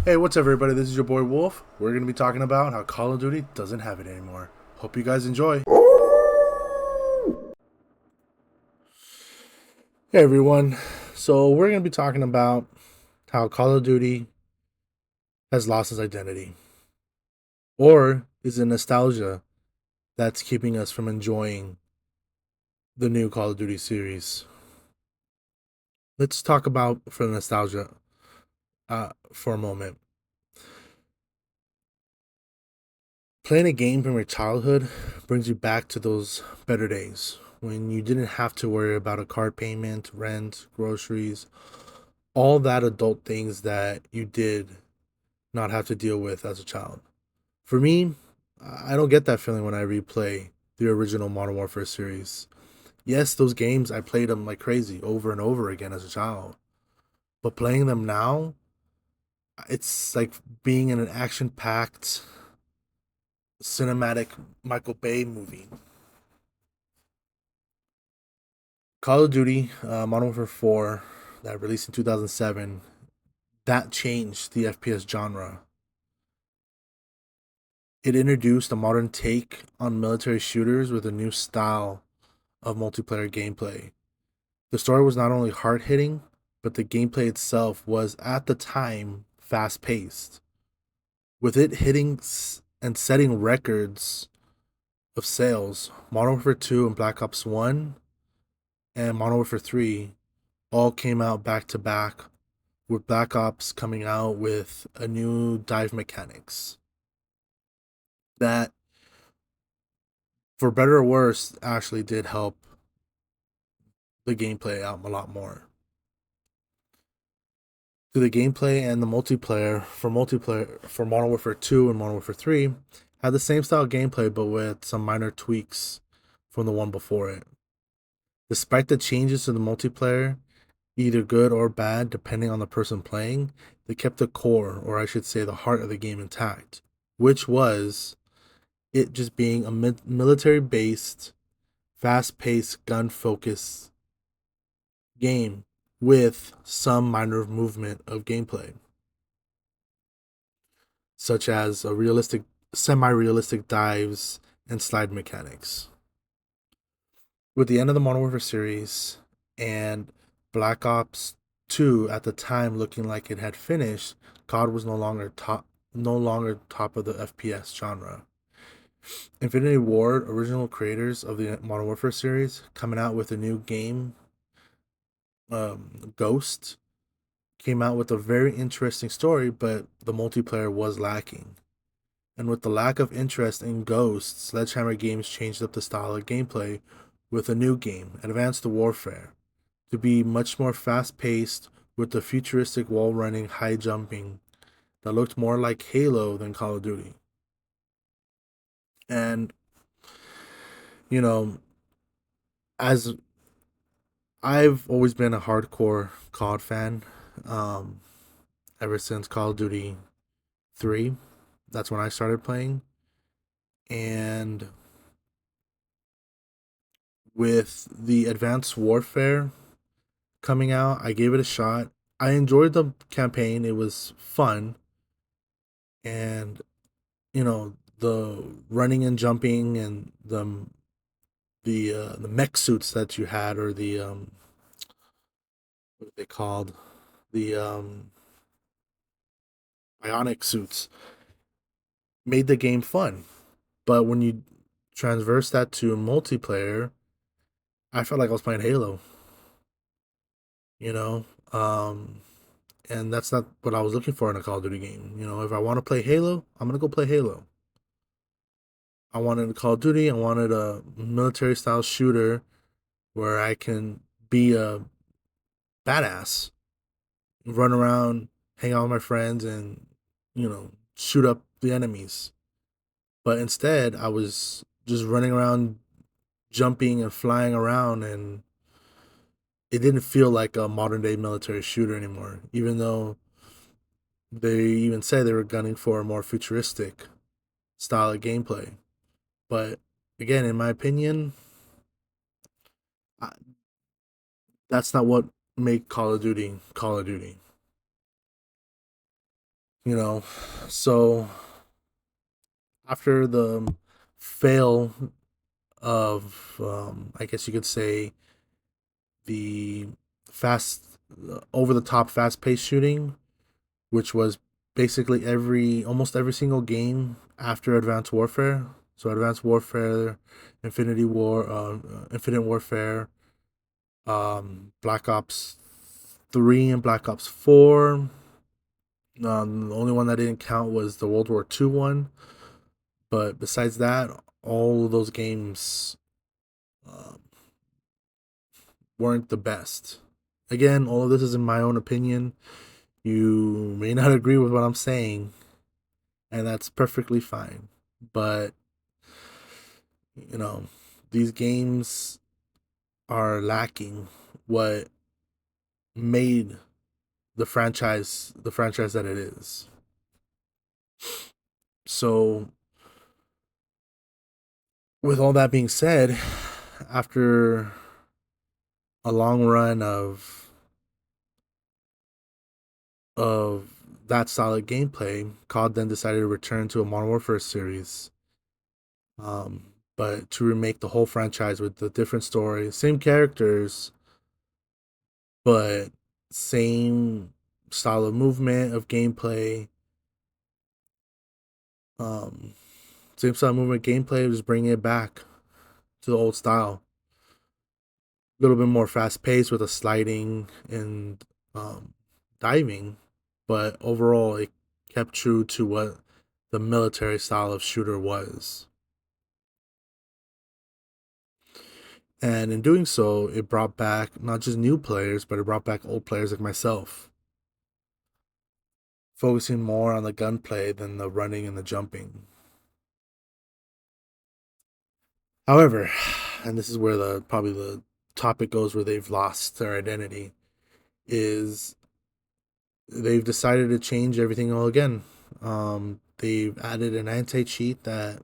Hey, what's up, everybody? This is your boy Wolf. We're going to be talking about how Call of Duty doesn't have it anymore. Hope you guys enjoy. Hey, everyone. So, we're going to be talking about how Call of Duty has lost its identity, or is it nostalgia that's keeping us from enjoying the new Call of Duty series. Let's talk about for the nostalgia for a moment. Playing a game from your childhood brings you back to those better days when you didn't have to worry about a car payment, rent, groceries, all that adult things that you did not have to deal with as a child. For me, I don't get that feeling when I replay the original Modern Warfare series. Yes, those games, I played them like crazy over and over again as a child. But playing them now, it's like being in an action packed cinematic Michael Bay movie. Call of Duty Modern Warfare 4, that released in 2007, that changed the FPS genre. It introduced a modern take on military shooters with a new style of multiplayer gameplay. The story was not only hard hitting, but the gameplay itself was, at the time, fast paced. With it hitting and setting records of sales, Modern Warfare 2 and Black Ops 1 and Modern Warfare 3 all came out back to back, with Black Ops coming out with a new dive mechanics that, for better or worse, actually did help the gameplay out a lot more. To the gameplay and the multiplayer for Modern Warfare 2 and Modern Warfare 3 had the same style gameplay but with some minor tweaks from the one before it. Despite the changes to the multiplayer, either good or bad depending on the person playing, they kept the core, or I should say the heart of the game intact, which was it just being a military based, fast paced, gun focused game with some minor movement of gameplay, such as a realistic, semi realistic dives and slide mechanics. With the end of the Modern Warfare series and Black Ops 2 at the time looking like it had finished, COD was no longer top of the FPS genre. Infinity Ward, original creators of the Modern Warfare series, coming out with a new game, Ghost, came out with a very interesting story, but the multiplayer was lacking. And with the lack of interest in Ghost, Sledgehammer Games changed up the style of gameplay with a new game, Advanced Warfare, to be much more fast paced with the futuristic wall running, high jumping that looked more like Halo than Call of Duty. And, you know, as I've always been a hardcore COD fan, um, ever since Call of Duty 3, that's when I started playing. And with the Advanced Warfare coming out, I gave it a shot. I enjoyed the campaign. It was fun. And, the running and jumping and the mech suits that you had, or the what are they called? The bionic suits, made the game fun. But when you transverse that to multiplayer, I felt like I was playing Halo, you know? Um and that's not what I was looking for in a Call of Duty game. If I want to play Halo, I'm gonna go play Halo. I wanted a Call of Duty. I wanted a military style shooter where I can be a badass, run around, hang out with my friends, and shoot up the enemies. But instead, I was just running around, jumping and flying around, and it didn't feel like a modern day military shooter anymore. Even though they even said they were gunning for a more futuristic style of gameplay. But again, in my opinion, I, that's not what make Call of Duty Call of Duty. You know, so after the fail of, I guess you could say, the fast, over the top, fast paced shooting, which was basically almost every single game after Advanced Warfare. So Advanced Warfare, Infinite Warfare, Black Ops 3 and Black Ops 4. The only one that didn't count was the World War II one. But besides that, all of those games um, weren't the best. Again, all of this is in my own opinion. You may not agree with what I'm saying, and that's perfectly fine. But, you know, these games are lacking what made the franchise that it is. So, with all that being said, after a long run of that solid gameplay, COD then decided to return to a Modern Warfare series, but to remake the whole franchise with a different story, same characters, but same style of movement of gameplay. Um, Same style of movement gameplay, just bringing it back to the old style. A little bit more fast paced with a sliding and um, diving, but overall it kept true to what the military style of shooter was. And in doing so, it brought back not just new players, but it brought back old players like myself, focusing more on the gunplay than the running and the jumping. However, and this is where the probably the topic goes where they've lost their identity, is they've decided to change everything all again. They've added an anti cheat that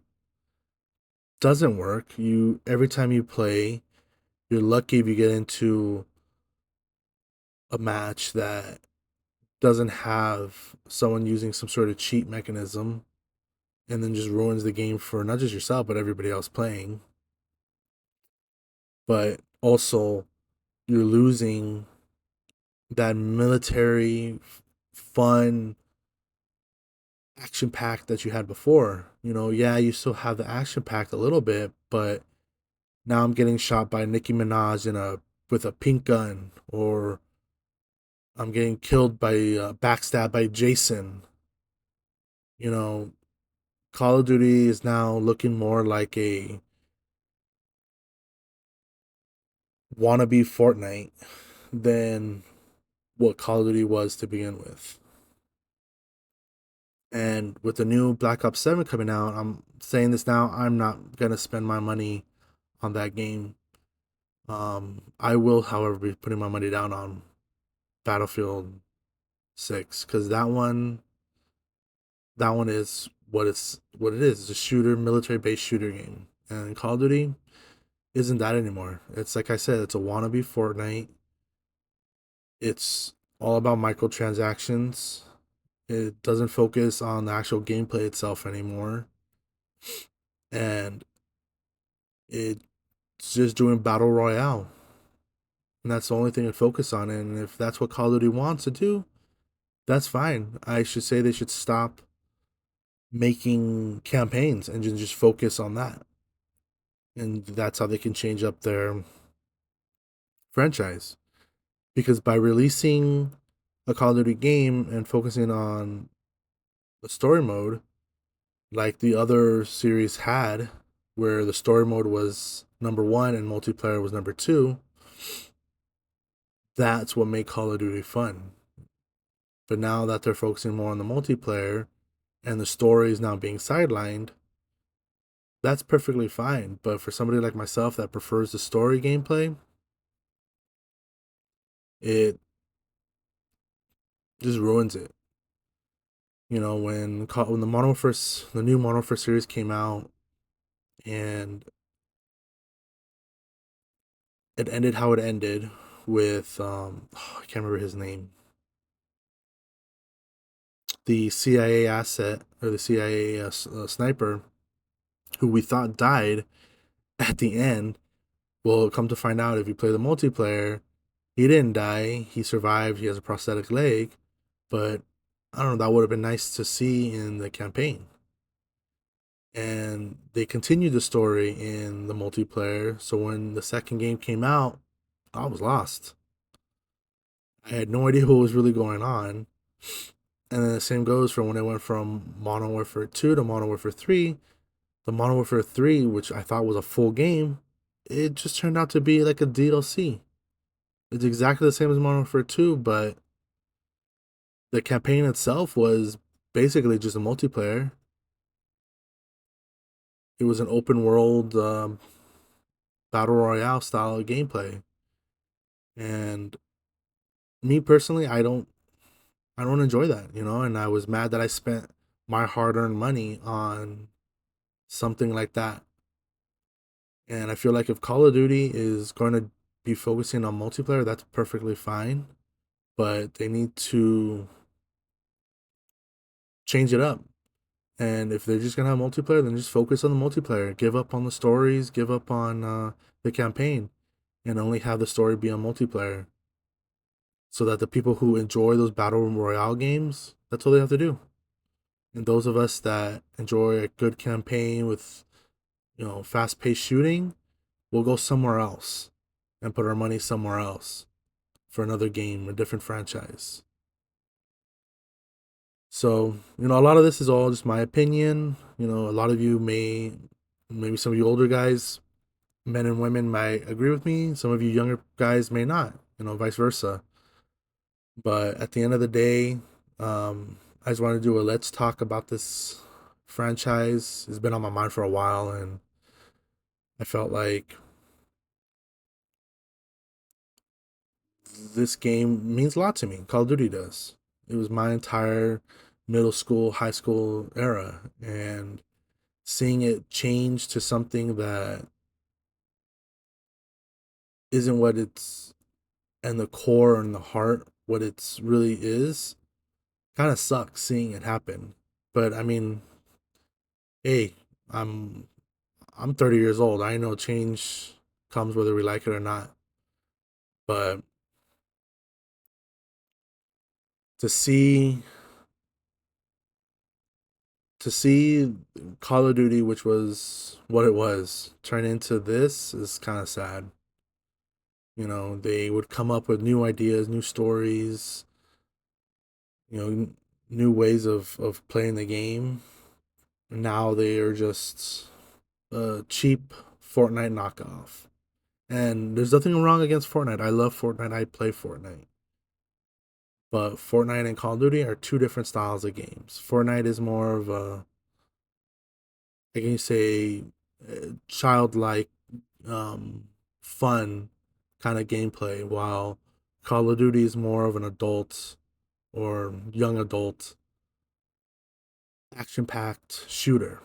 doesn't work. You every time you play, you're lucky if you get into a match that doesn't have someone using some sort of cheat mechanism and then just ruins the game for not just yourself but everybody else playing. But also you're losing that military fun action pack that you had before. Yeah, you still have the action pack a little bit, but now I'm getting shot by Nicki Minaj in a with a pink gun, or I'm getting killed by backstab by Jason. You know, Call of Duty is now looking more like a wannabe Fortnite than what Call of Duty was to begin with. And with the new Black Ops 7 coming out, I'm saying this now, I'm not going to spend my money on that game. I will, however, be putting my money down on Battlefield 6 because that one is what it is. It's a shooter, military based shooter game. And Call of Duty isn't that anymore. It's like I said, it's a wannabe Fortnite. It's all about microtransactions. It doesn't focus on the actual gameplay itself anymore. And it's just doing battle royale. And that's the only thing to focus on. And if that's what Call of Duty wants to do, that's fine. I should say they should stop making campaigns and just focus on that. And that's how they can change up their franchise. Because by releasing a Call of Duty game and focusing on the story mode, like the other series had, where the story mode was number one and multiplayer was number two, that's what made Call of Duty fun. But now that they're focusing more on the multiplayer and the story is now being sidelined, that's perfectly fine. But for somebody like myself that prefers the story gameplay, it just ruins it. When the new Modern Warfare series came out, and it ended how it ended with I can't remember his name. the CIA asset or the CIA sniper who we thought died at the end. Well, come to find out, if you play the multiplayer, he didn't die. He survived. He has a prosthetic leg, but I don't know. That would have been nice to see in the campaign. And they continued the story in the multiplayer. So when the second game came out, I was lost. I had no idea what was really going on. And then the same goes for when it went from Modern Warfare 2 to Modern Warfare 3. The Modern Warfare 3, which I thought was a full game, it just turned out to be like a DLC. It's exactly the same as Modern Warfare 2, but the campaign itself was basically just a multiplayer. It was an open world battle royale style of gameplay. And me personally, I don't enjoy that, and I was mad that I spent my hard-earned money on something like that. And I feel like if Call of Duty is going to be focusing on multiplayer, that's perfectly fine, but they need to change it up. And if they're just gonna have multiplayer, then just focus on the multiplayer. Give up on the stories, give up on the campaign, and only have the story be on multiplayer. So that the people who enjoy those battle royale games, that's all they have to do. And those of us that enjoy a good campaign with, fast paced shooting, we'll go somewhere else and put our money somewhere else for another game, a different franchise. So, a lot of this is all just my opinion. A lot of you maybe some of you older guys, men and women, might agree with me. Some of you younger guys may not, vice versa. But at the end of the day, I just want to do a let's talk about this franchise. It's been on my mind for a while, and I felt like this game means a lot to me. Call of Duty does. It was my entire middle school, high school era, and seeing it change to something that isn't what it's and the core and the heart what it's really is kind of sucks seeing it happen. But I mean, hey, I'm I'm 30 years old. I know change comes whether we like it or not. But to see to see Call of Duty, which was what it was, turn into this is kind of sad. They would come up with new ideas, new stories, new ways of playing the game. Now they are just a cheap Fortnite knockoff. And there's nothing wrong against Fortnite. I love Fortnite. I play Fortnite. But Fortnite and Call of Duty are two different styles of games. Fortnite is more of a, I can say, childlike, fun kind of gameplay, while Call of Duty is more of an adult or young adult action packed shooter,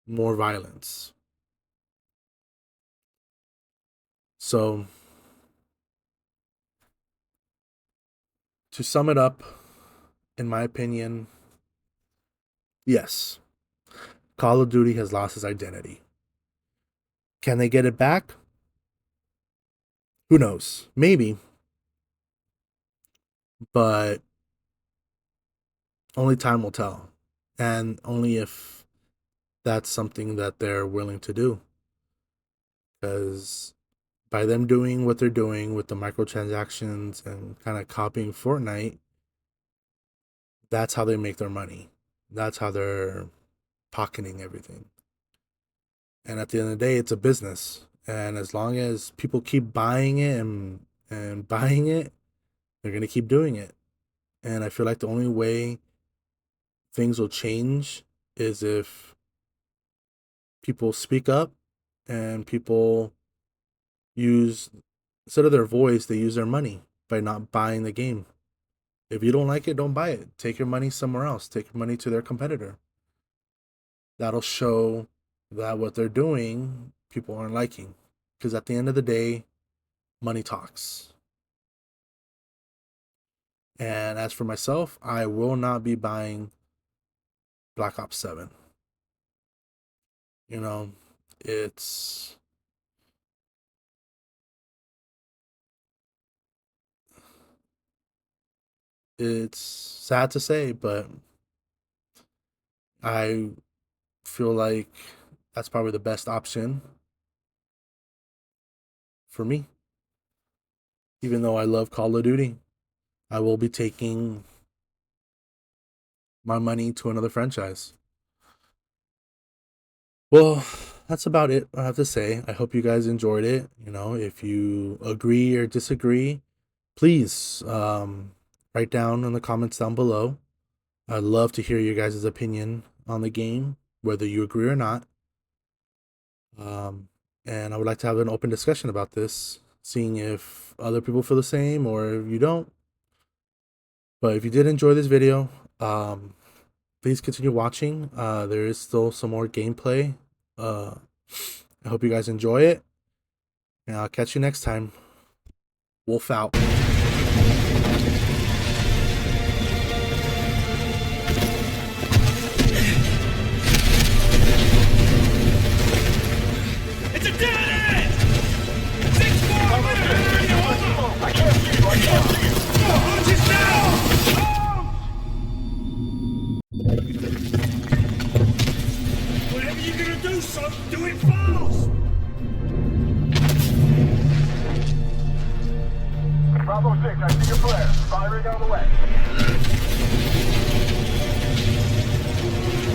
more violence. So, to sum it up, in my opinion, yes, Call of Duty has lost its identity. Can they get it back? Who knows? Maybe, but only time will tell. And only if that's something that they're willing to do. Because by them doing what they're doing with the microtransactions and kind of copying Fortnite, that's how they make their money. That's how they're pocketing everything. And at the end of the day, it's a business. And as long as people keep buying it and buying it, they're going to keep doing it. And I feel like the only way things will change is if people speak up and people use, instead of their voice, they use their money by not buying the game. If you don't like it, don't buy it. Take your money somewhere else. Take your money to their competitor. That'll show that what they're doing, people aren't liking. Because at the end of the day, money talks. And as for myself, I will not be buying Black Ops 7. You know, it's it's sad to say, but I feel like that's probably the best option for me. Even though I love Call of Duty, I will be taking my money to another franchise. Well, that's about it I have to say. I hope you guys enjoyed it. You know, if you agree or disagree, please write down in the comments down below. I'd love to hear your guys' opinion on the game, whether you agree or not. And I would like to have an open discussion about this, seeing if other people feel the same or if you don't. But if you did enjoy this video, please continue watching. There is still some more gameplay. I hope you guys enjoy it. And I'll catch you next time. Wolf out. It's a dead end! 6-4 minutes! I can't see you! I can't see you! Launches now! Whatever you're gonna do, son, do it fast! Bravo 6, I see your flare. Firing down the way.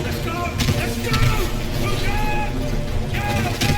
Let's go! Let's go! Move on! Go! Go!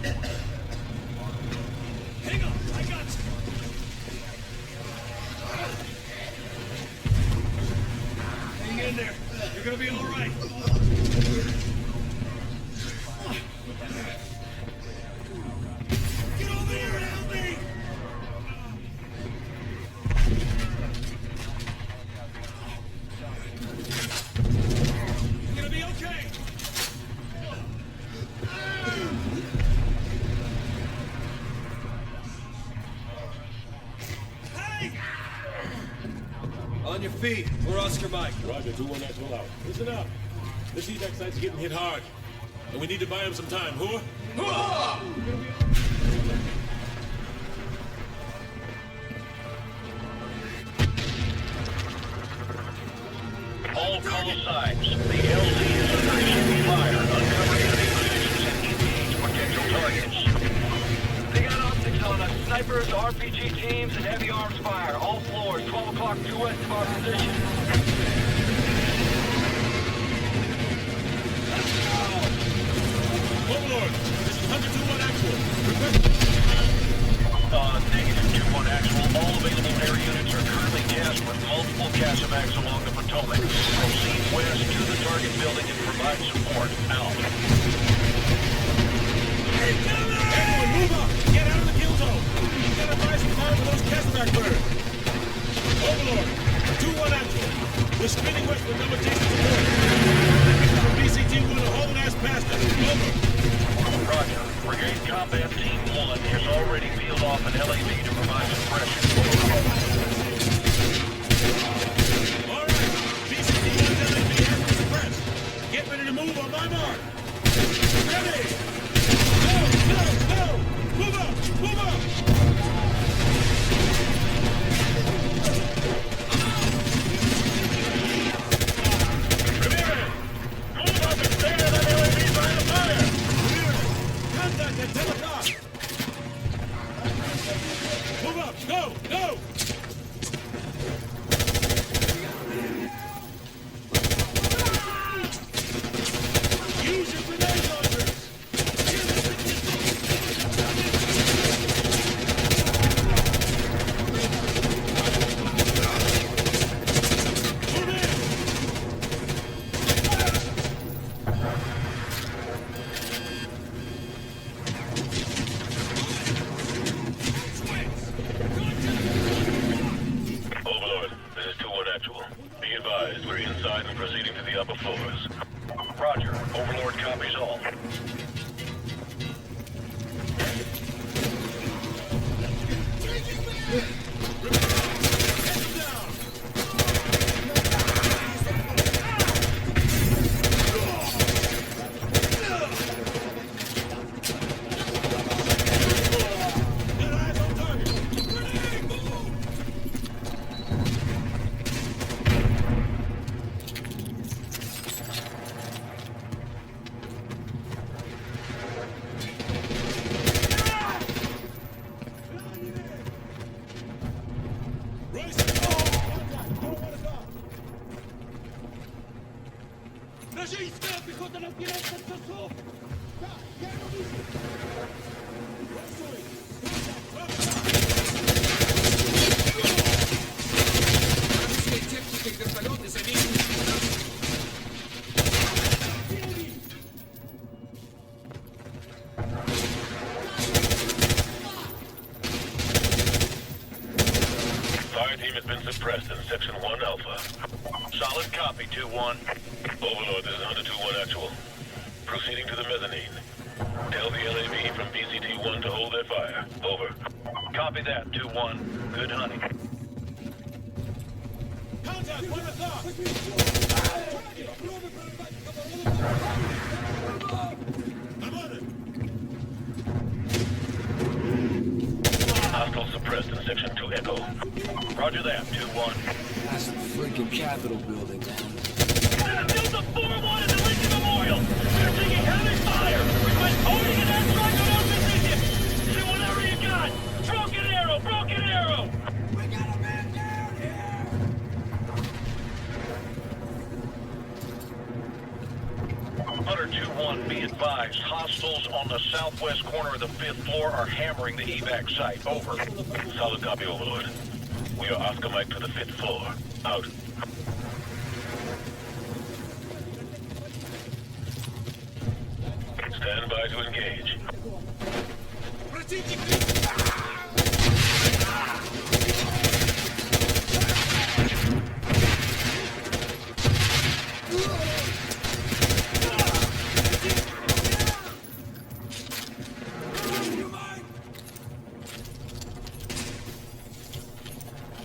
Hang on! Hang on! I got you! Hang in there. You're gonna be all right. Get over here and help me! You're gonna be okay. Hey! On your feet. We're Oscar Mike. Roger, 2-1 actual out. Listen up. This evac site's getting hit hard. And we need to buy him some time, huh? All call signs. The LZ is under heavy fire. Uncover enemy positions and engage potential targets. They got optics on us. Snipers, RPG teams, and heavy arms fire. All floors. 12 o'clock due west of our position. Overlord, this is Hunter 2-1 actual. Request... Negative 2-1 actual. All available air units are currently tasked with multiple Casamacs along the Potomac. Proceed west to the target building and provide support. Out. Everyone, move up! Get out of the kill zone! We gotta buy some time for those Casaback birds. Overlord, 2-1 actual. We're spinning west for number chasing support. From BCT-1 to haul ass past us. Over. Roger. Brigade Combat Team 1 has already peeled off an LAV to provide suppression. All right. BCT-1's LAV has been suppressed. Line up! Ready! Go! Move up! Move up! Ramirez! Move up and stay near that LAV behind the fire! Contact at 10 o'clock! Move up! Go! Use your grenade launchers! Move in! Overlord, this is 2-1 actual. Be advised, we're inside and proceeding to the upper floors. Roger. Overlord copies all. Get eyes on target! Race! Contact! Go one o'clock! Російська піхота на 15 часов! Fire team has been suppressed in Section 1 Alpha. Solid copy, 2-1. Overlord, this is Hunter 2-1 actual. Proceeding to the mezzanine. Tell the LAV from BCT-1 to hold their fire. Over. Copy that, 2-1. Good hunting. Contact! 1 o'clock! I'm on it! Hostile suppressed in Section 2 Echo. Roger that, 2-1. That's the freaking Capitol building, man. Build the 4-1 at the Lincoln Memorial! We're taking heavy fire! Request holding an airstrike on our position! See whatever you got! Broken arrow! Broken arrow! We got a man down here! Hunter 2-1, be advised. Hostiles on the southwest corner of the 5th floor are hammering the evac site. Over. Solid copy, Overlord. We are Oscar Mike to the 5th floor. Out. Stand by to engage.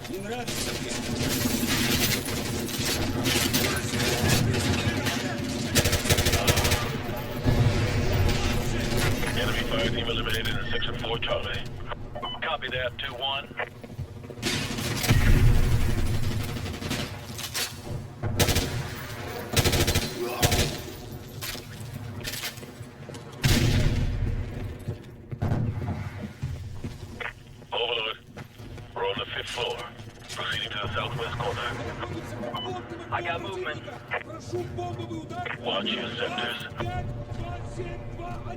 Не нравится. Enemy fire team eliminated in Section 4 Charlie. Copy that, 2-1. Overlord, we're on the 5th floor. Proceeding to the southwest corner. I got movement. Прошу бомбовый удар. Watch your sectors. 5, 2, 7,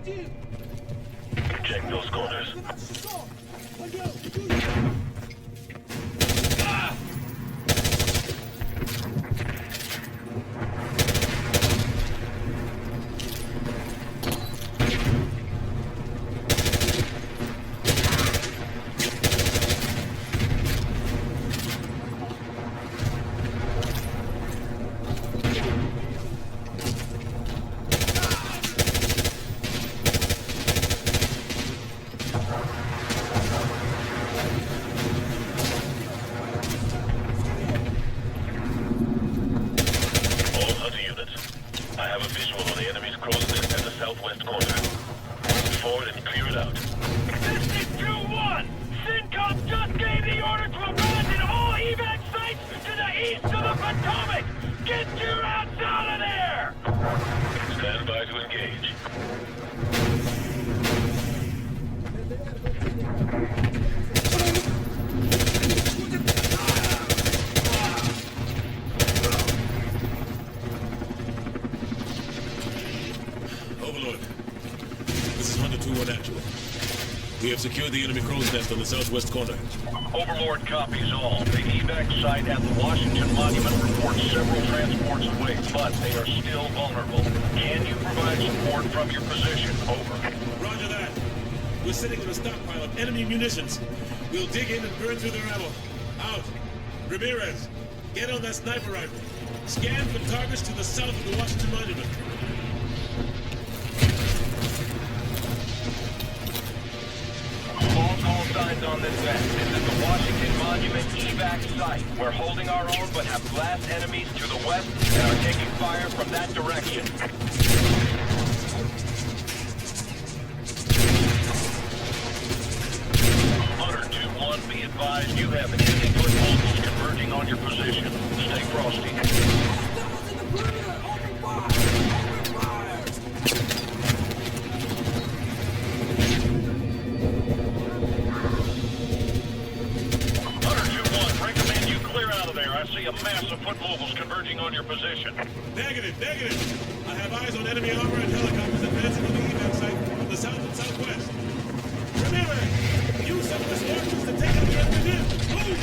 2, 1. Check those corners. 12 часов. Пойдем, иду. forward and clear it out. This is 2-1! CENTCOM just gave the order to abandon all evac sites to the east of the Potomac! Get your ass out of there! Stand by to engage. Overlord, this is Hunter 2-1 actual. We have secured the enemy crow's nest on the southwest corner. Overlord copies all. The evac site at the Washington Monument reports several transports away, but they are still vulnerable. Can you provide support from your position? Over. Roger that. We're sitting on a stockpile of enemy munitions. We'll dig in and burn through their ammo. Out. Ramirez, get on that sniper rifle. Scan for targets to the south of the Washington Monument. All call signs on this map. This is the Washington Monument evac site. We're holding our own, but have blast enemies to the west and are taking fire from that direction. Hunter 2-1, be advised you have enemy foot mobiles converging on your position. Stay frosty. I see a mass of foot mobiles converging on your position. Negative, negative. I have eyes on enemy armor and helicopters advancing on the evac site from the south and southwest. Ramirez, use some of the sparklers to take out the enemy. Move!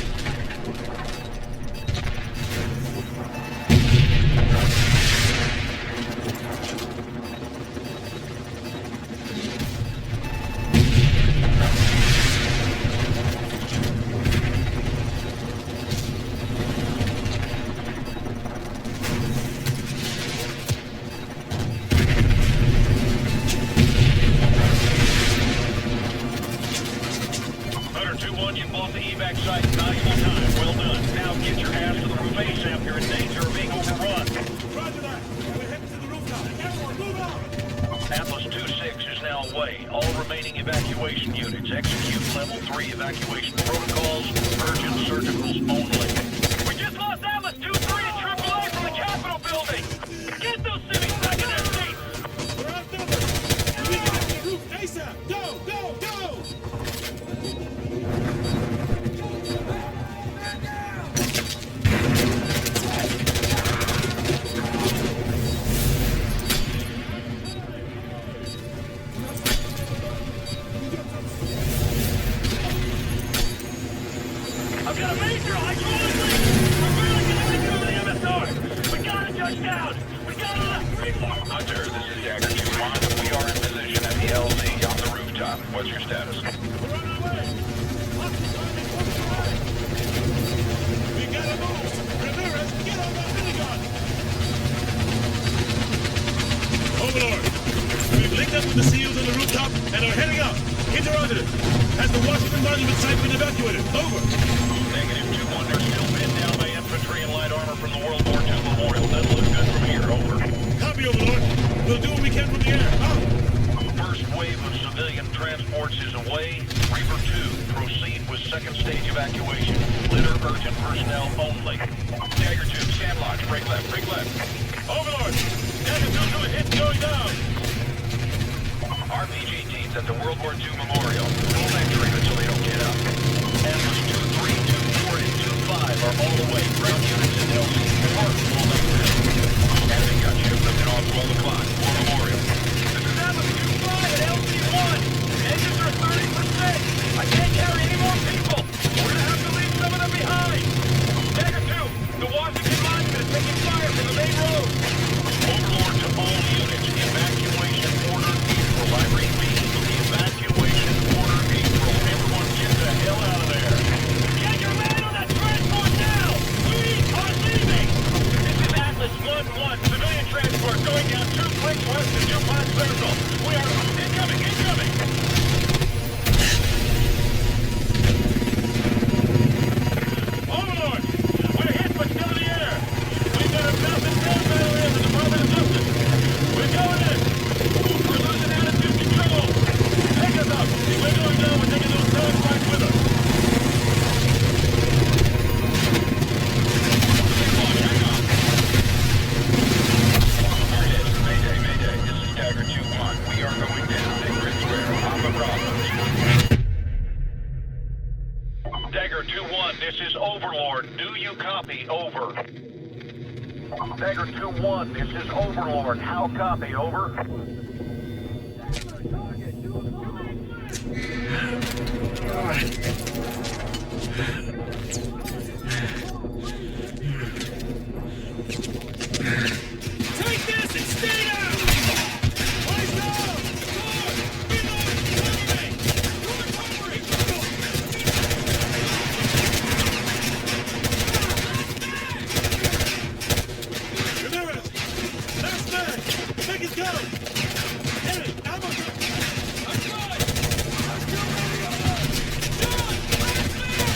Civilian transport going down 2 clicks west of 2 This is Overlord. Do you copy? Over. Dagger 2-1, this is Overlord. How copy? Over. Take this and stay down! Eyes down! Good! Reload! Ramirez! Last man! Take his gun! Hit it! Ammo! I'm trying! I'm still ready to run! John! Last man!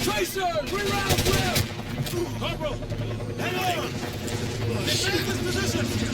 Tracer! Reroute left! Corporal! Hang on! Defend this position!